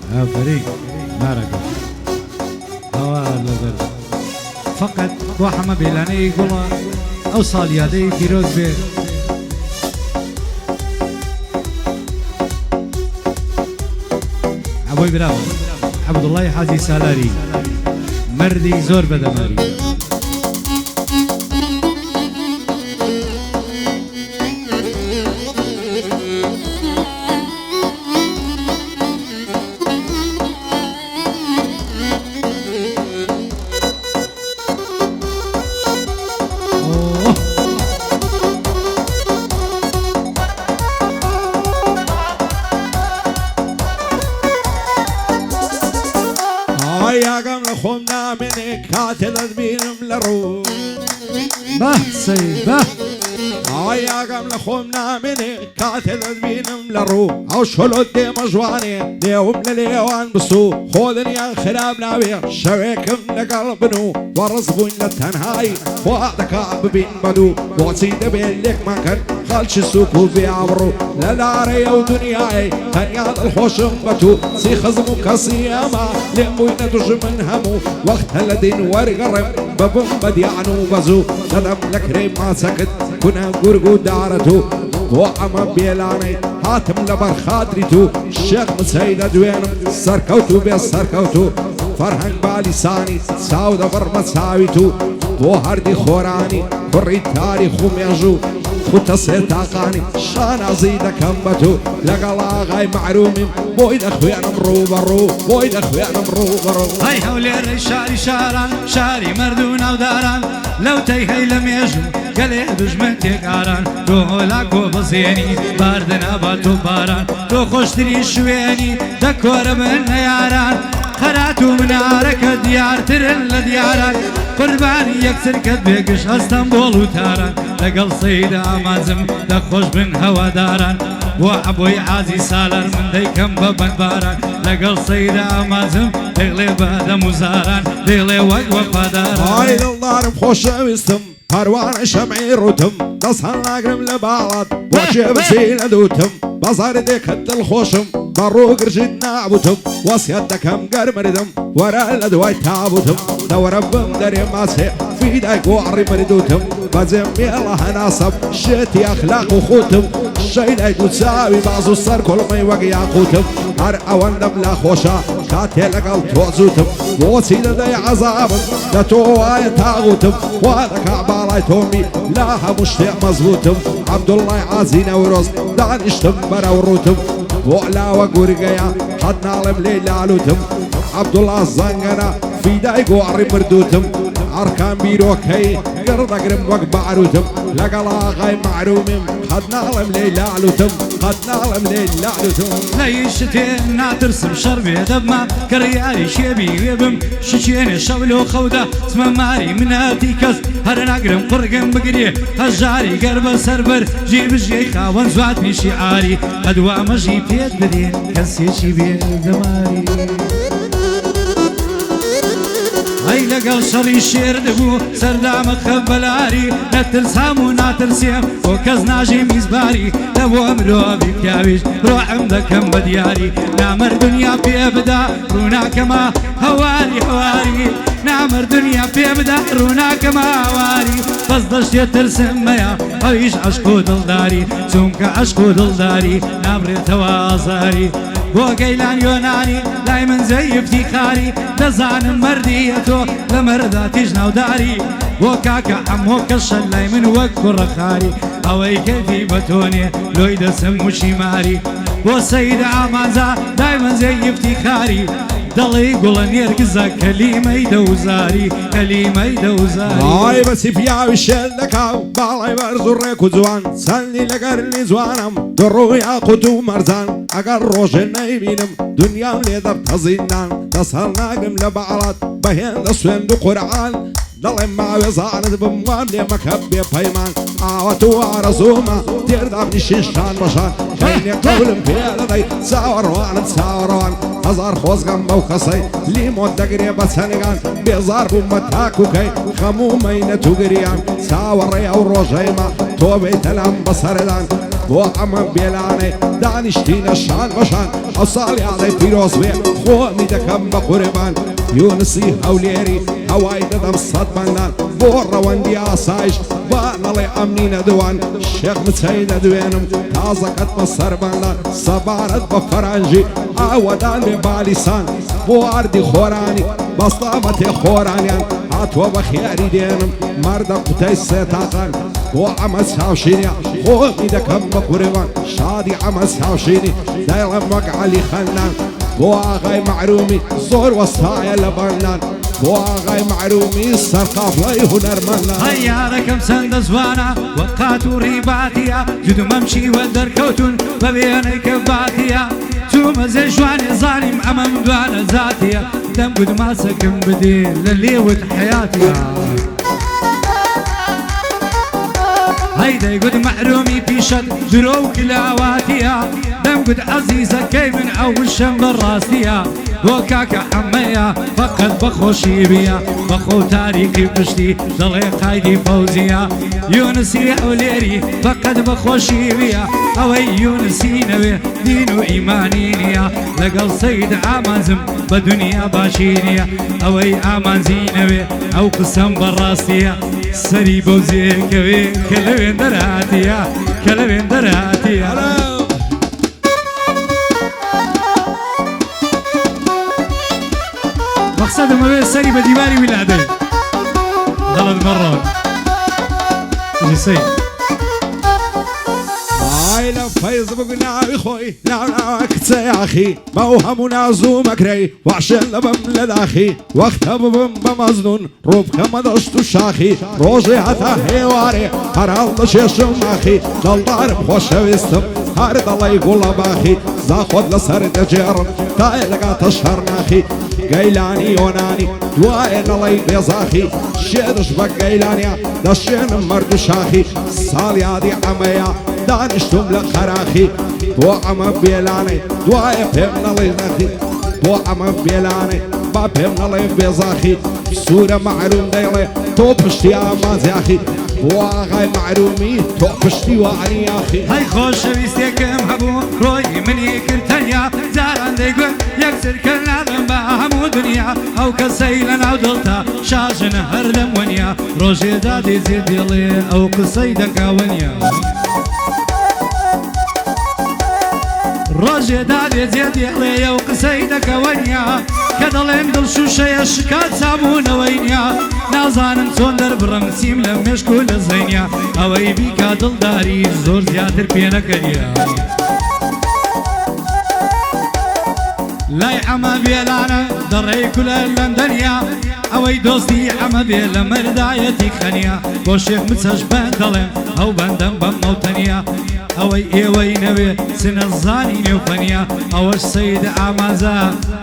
فريق نارك هوا لبر فقط وحما بيلاني يقول أوصل يدي كيروز بي أبوي برافو عبد الله حاجي سالاري مردي زور بدماري خمنا منك كاتل بينم لرو به سيبه يا قمل خمنا منك كاتل بينم لرو او شلو دي مجواني ليوم لليوان بسو خذني يا خراب نابي شويكم لقلبنو ورزبون للتنهاي وعدك عب بين بدو وعصيد بيلك مكان خالش السوكو بيعبرو للعري ودنياي تنيا الخوشم بتو سي خزمو كصياما لمو يندوش من همو وقت هلدين ورقرم ببن بديعنو بزو ندم لكريم ما سكت كنا قرقو دارتو وعما بيلاني هاتم لبر خادريتو الشيخ مسيدة دوينم سركوتو بيس سركوتو فرهنگ باليساني ساودة بر مساويتو وهردي خوراني بري تاريخ ميجو خطسي تاقاني شانا زيدا كمبتو لقلا غاي معرومين بويد اخويانا مرو برو بويد اخويانا مرو برو هاي حولي الرشاري شاران شاري مردونا وداران لو تيهي لم يجو قلي دجمنتي قاران روحو لاكو بزيني باردنا باتو باران رو خوشتري شويني دكور من ياران خراتو من عارك ديار ترن لديارك قرباني يكسر كدبيقش اسطنبول وتاران لقل صيد امازم دخوش بن هوا داران وابوي عازي سالر من ديكم ببن باران لقل صيد امازم دغلي بعد مزاران دغلي وقوة داران هاي الضارب خوش ويستم هروان شمعي روتم نصهر لاقرم لبعض وشي بسيلة دوتم بصار ديك الخوشم بروق رجد نعبوتم وسيادك هم قرمردم ورا الادواي تعبوتم دور بمدري ماسي في دايك وعري مردوتم بزم الله ناصب شتي اخلاق وخوتم الشي دايك وتساوي بعضو السر كل ما يوقي عقوتم هر اوان نبلا خوشا كاتي لقل توزوتم وسيدة داي عذابم دتواي تاغوتم وهذا كعبالاي تومي لاها مشتاق مزبوطم عبد الله عازينا وروز دانشتم برا وروتم وعلا وقورقيا حدنا علم ليلة علوتم عبد الله الزنقنا في دايق وعري مردوتم أركان بيروكي قرد أقرم وقبع عروتم لقلا غاي معرومم حدنا علم ليلة علوتم حدنا علم ليلة علوتم ليشتين ناترسم شربي دبما كرياري شيبي ويبم شيشيني شولو خودة اسم ماري من هاتيكس هرن أقرم قرقم بقري هجاري قرب سربر جيب جي خاون زوات من شعاري أدوا مجي بيت بدين كسيشي بيت دماري هاي لقل شري شير دبو سردام خبلاري نتلسام وناتلسيم وكز ناجي ميزباري لبو امرو بكاويش روح امدكم بدياري نامر دنيا بيبدا رونا كما هواري هواري نامر دنيا بيبدا رونا كما هواري بصدش يترسم ميا هايش عشقو دلداري سومك عشقو دلداري نامر توازاري بو قيلان يوناني دايما زي افتخاري دزان مرديتو لمرداتي جناو داري بو كاكا عمو كالشلاي من وقت رخاري اوي كيفي بتوني لوي دسم وشيماري بو سيد عمانزا دايما زي افتخاري دلي قولن يرقزا كلمة دوزاري كلمة دوزاري هاي بس بياوي شلكاو بالاي برزو ريكو زوان سالني لقرني زوانم درو ياقوتو مرزان اقر روشن نايبينم دنيا ليدر تزينان تصهرنا قم لبعلات بهين دسوين دو قرعان دلي ما وزانت بموام لي مكبي بيمان عاوتو عرزوما دير دابني شيشان بشان كيني قولم بيالدي ساوروان ساوروان هزار خوزغم موخصي ليمون دقريبا سنغان بيزار بمتاكو كي خمومين تقريان ساوري او روجيما توبي تلام بصردان بۆ ئەمە بێلانەی دانیشتینە شان بەشان ئەو ساڵیاڵی پیرۆز بێ خۆمی دەکەم بە قوربان یونسی هەولێری هەوای دەدەم سەد بەندان بۆ ڕەوەندی ئاسایش با نەڵێ ئەمنی نەدوان شێخ مچەی دەدوێنم تازەکەت بە سەربەندان سەبارەت بە فەرەنجی ئاوەدان بێ بالیسان بۆ ئاردی خۆرانی بەستامە تێ خۆرانیان هاتووە بە خیاری دێنم مەردە قوتەی سێتاقان بۆ ئەمە چاوشینە خۆمی دەکەم بە قوربان شادی ئەمە چاوشینی دەیڵم وەک عەلی خەنان بۆ ئاغای معرومی زۆر وەستایە لە بەندان بۆ ئاغای معرومی سەرقافڵەی هونەرمەندان هەیارەکەم چەندە جوانە وەقات و ڕیباتیە جودمەمچی وە دەرکەوتون بە وێنەی کە باتیە چوومەزێ جوانێ زانیم ئەمەم دوانە زاتیە دەم گودماسەکەم بدێ لە لێوت حیاتیە هەیدەی گود مەحرومی پیشەت درۆ و کلاواتیە دەم گود عەزیزەکەی من ئەو وشەم بەڕاستیە بۆ کاکە حەمەیە فەقەت بەخۆشی بیە بەخۆ تاریکی پشتی دەڵێ قایدی فەوزیە یونسی هەولێری فەقەت بەخۆشی بیە ئەوەی یونسی نەوێ دین و ئیمانی نییە لەگەڵ سەید ئامانزم بە دنیا باشی نییە ئەوەی ئامانزی نەوێ ئەو قسەم بەڕاستیە سەری بەو زێکەوێ کە لەوێن دەرهاتیە کە لەوێن دەرهاتیە مقصدم اوه سری به دیواری ولاده غلط مرة جسي عائلة فيض بقناوي خوي ناوك تسياخي موهم نازو مكري وعشان لبم لداخي وقت ببم بمزنون روب كما دشتو شاخي روزي حتى هيواري هرال دشيشم ماخي دلدار بخوش ويستم هارد الله يقول باخي زاخد لسر دجيرم تايلقا تشهر ناخي قيلاني يوناني دوائن الله يبيزاخي شيدش بقيلانيا دشين مرد شاخي سالي هادي عميا دانشتم لخراخي بو عمى بيلاني دوائن بهم الله يزاخي بو عمى بيلاني با بهم الله يبيزاخي بسورة معلوم ديلي تو بشتي آمازي اخي بو آغاي معلومي تو بشتي وعني اخي هاي خوش ويستيكم هبو روي مني كرتنيا زاران ديقون يكسر كرنادم باهمو دنيا او كسيلنا ودلتا شاجنا هردم ونيا روجي دادي زيد يلي او قصيدك ونيا روجي دادي زيد يلي او قصيدك ونيا كدلين دل شوشة شكات سامون وينيا نازانم چۆن دەربڕم سیم لە مێشک و لە زەینیا ئەوەی بیکا دڵداری زۆر زیاتر پێ نەکەنیە لای ئەمە بێلانە دەڕێی کولە لەندەنیا ئەوەی دۆستی ئەمە بێ لە مەردایەتی خەنیا بۆ شێخ مچەش بەند دەڵێم ئەو بەندەم بەم مەوتەنیا ئەوەی ئێوەی نەوێ سنەزانی نێوفەنیا ئەوەش سەید ئامازە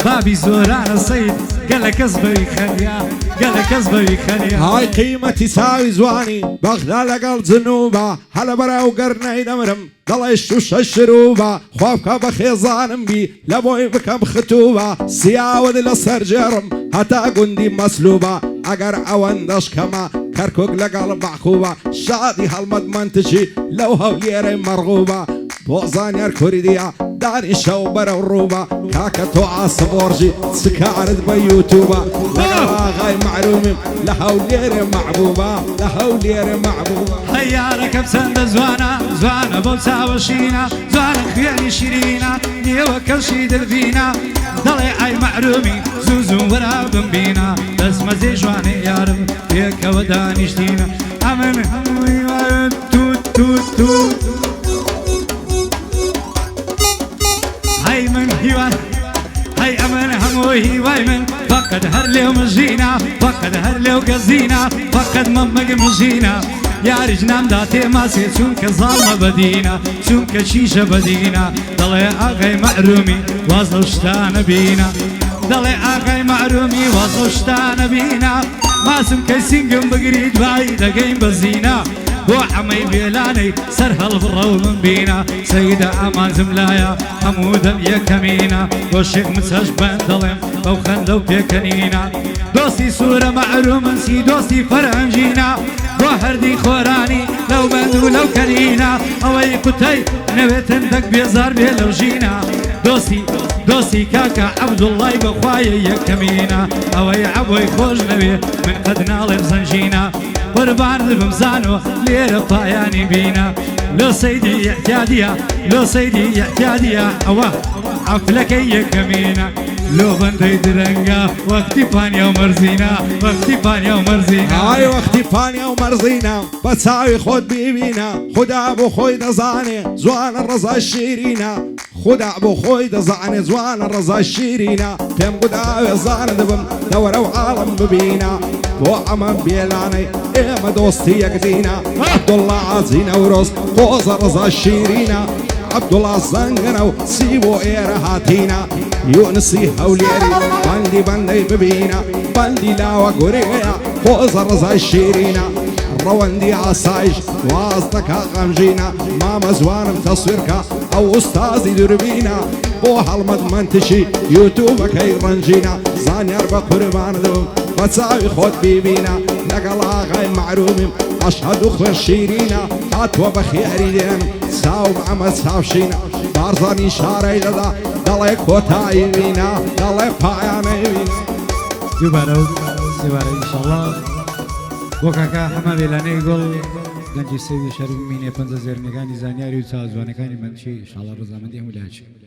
بابی زۆرانە سەید گەلە کەس بەوی خەنیا گەلە کەس بەوی خەنیا هاي قيمتي ساوي زواني بغدا لقل زنوبة هلا براو قرني دمرم دڵی شوشە شروبە خوابکە بە خێزانم بی لە بۆی بکەم ختوبە سیاوت لە سەرجێڕم هەتا گوندی مەسلوبە ئەگەر ئەوەندەش کەمە کەرکک لەگەڵ باخوبە شادی هەڵمەت منتجی لەو هەولێرەی مەرغوبە بۆ زانیار کوردیە دانی شەو بەرەو ڕووبە کاکە تۆ ئاسەبۆڕژی سکارت بە یوتوبە لەگەڵ ئاغای معلومیم لە هەولێرێ مەحبوبە لە هەولێرێ مەحبوبە هەیارەکەم چەندە جوانە جوانە بەو چاوەشینە جوانە خوێنی شیرینە نێوە کەشی دڵبینە دەڵێ ئای معلومی زوو زوو وەرا بمبینە دەستمەزێ جوانێ یارم پێکەوە دانیشتینە ئەمن هەمووی توت توت توت هاي من هيوان هاي أمن هموي واي من فقد هر ليو مجينا فقد هر ليو قزينا فقد ممق مجينا يا رجنام داتي ماسي چونك ظالمة بدينا چونك شيشة بدينا دلي آغاي معرومي وازلو شتان بينا دلي آغاي معرومي وازلو شتان بينا ماسم كيسينگم بقريد باي دقين بزينا بۆ حەمەی بێلانەی سەر هەڵبڕە و من بینە سەیدە ئامان زملایە هەموو دەم یەکەمینە بۆ شێخ مچەش بەند دەڵێم بەو خەندە و پێکەنینە دۆستی سوورە مەعرومنسی دۆستی فەرهەنگینە بۆ هەردی خۆرانی لەو بەند و لەو کەنینە ئەوەی قوتەی نەوێتن دەک بێزار بێ لەو ژینە دۆستی کاکە عەبدوڵڵای بەخوایە یەکەمینە ئەوەی عەبۆی خۆش نەوێ من قەد ناڵێ بزەنجینە قوربان دبم زانۆ لێرە پایانی بینە لۆ سەیدی ئیحتیادیە لۆ سەیدی ئیحتیادیە ئەوە عەفلەکەی یەکەمینە لۆ بەندەی درەنگە وەختی پانیا و مەرزینە وەختی پانیا و مەرزینە ئای وەختی پانیا و مەرزینە بە چاوی خۆت بیبینە خدا بۆ خۆی دەزانێ جوانە ڕەزای شیرینە خدا بۆ خۆی دەزانێ جوانە ڕەزای شیرینە پێم گوداوێ زانە دەبم دەوەرە و عاڵم ببینە بۆ ئەمە بێلانەی ئێمە دۆستی یەکدینە عەبدوڵڵا حاجی نەورۆز قۆزە ڕەزای شیرینە عەبدوڵڵا زەنگنە و سی بۆ ئێرە هاتینە یونسی هەولێری بەندی بەندەی ببینە بەندی لاوە گورەیە قۆزە ڕەزای شیرینە ڕەوەندی ئاسایش واز دەکا غەمژینە مامە زوانم تەسویرکە ئەو ئوستازی دوربینە بۆ هەڵمەت منتشی یوتوبەکەی ڕەنجینە زانیار بە قوربان دەبم بە چاوی خۆت بیبینە لەگەڵ ئاغای معرومیم ئەشهەد و خوێن شیرینە هاتووە بە خێری دێن چاوم ئەمە چاوشینە بارزانی شارەی دەدا دەڵێ کۆتایی بینە دەڵێ پایانەی بینە دووبارە و سێوارە ئینشەڵڵا بۆ کاکە هەمە وێلانەی گوڵ گەنجی سەوی شەرمینێ 50 زێرمەکانی زانیاری و چاوزوانەکانی منچی ئینشەڵڵا ڕەزامەندی هەموو لاچێ